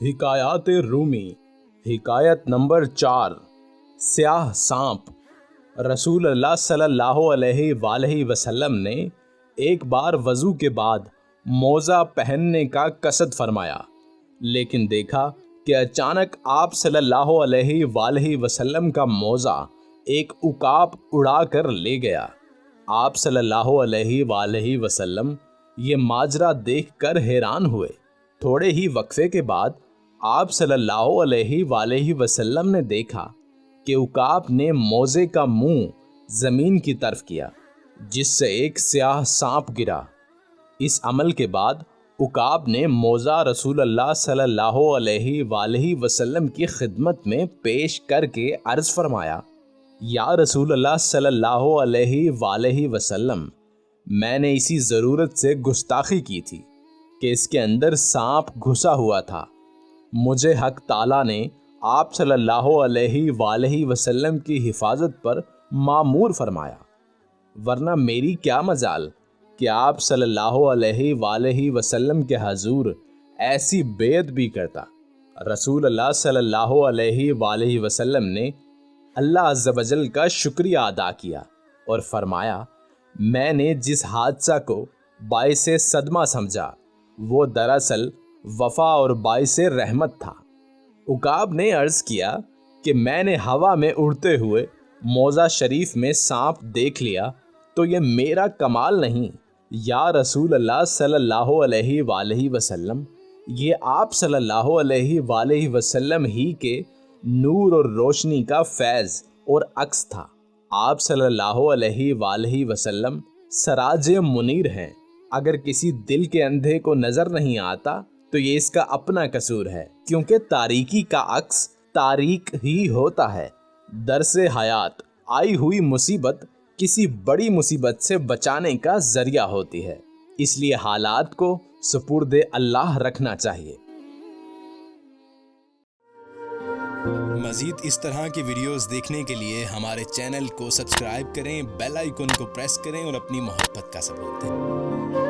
हिकायात रूमी हिकायत number 4 स्याह सांप। रसूल अल्लाह सल्लल्लाहु अलैहि वसल्लम ने एक बार वज़ू के बाद मोज़ा पहनने का कसद फरमाया, लेकिन देखा कि अचानक आप सल्लल्लाहु अलैहि वसल्लम का मोज़ा एक उकाब उड़ा कर ले गया। आप सल्लल्लाहु अलैहि वसल्लम ये माजरा देखकर हैरान हुए। थोड़े ही वक्फे के बाद आप सल्लल्लाहु अलैहि वसल्लम ने देखा कि उकाब ने मोज़े का मुंह ज़मीन की तरफ किया, जिससे एक स्याह सांप गिरा। इस अमल के बाद उकाब ने मोज़ा रसूल अल्लाह सल्लल्लाहु अलैहि वसल्लम की खिदमत में पेश करके अर्ज़ फरमाया, या रसूल अल्लाह सल्लल्लाहु अलैहि वसल्लम, मैंने इसी ज़रूरत से गुस्ताखी की थी कि इसके अंदर सांप घुसा हुआ था। मुझे हक ताला ने आप सल्लल्लाहु अलैहि वसल्लम की हिफाजत पर मामूर फरमाया, वरना मेरी क्या मजाल कि आप सल्लल्लाहु अलैहि वसल्लम के हजूर ऐसी बेअदबी करता। रसूल अल्लाह सल्लल्लाहु अलैहि वसल्लम ने अल्लाह अज़्ज़ व जल का शुक्रिया अदा किया और फरमाया, मैंने जिस हादसा को बाइसे सदमा समझा वो दरअसल वफ़ा और बाइसे रहमत था। उकाब ने अर्ज़ किया कि मैंने हवा में उड़ते हुए मोज़ा शरीफ में सांप देख लिया तो ये मेरा कमाल नहीं, या रसूल अल्लाह सल्लल्लाहु अलैहि वसल्लम, ये आप सल्लल्लाहु अलैहि वसल्लम ही के नूर और रोशनी का फैज़ और अक्स था। आप सल्लल्लाहु अलैहि वसल्लम सराज मुनीर हैं। अगर किसी दिल के अंधे को नज़र नहीं आता तो ये इसका अपना कसूर है, क्योंकि तारीकी का अक्स तारीक ही होता है। दरसे हयात आई हुई मुसीबत किसी बड़ी मुसीबत से बचाने का जरिया होती है, इसलिए हालात को सुपुर्दे अल्लाह रखना चाहिए। मज़ीद इस तरह की वीडियोस देखने के लिए हमारे चैनल को सब्सक्राइब करें, बेल आइकन को प्रेस करें और अपनी मोहब्बत का सबूत दें।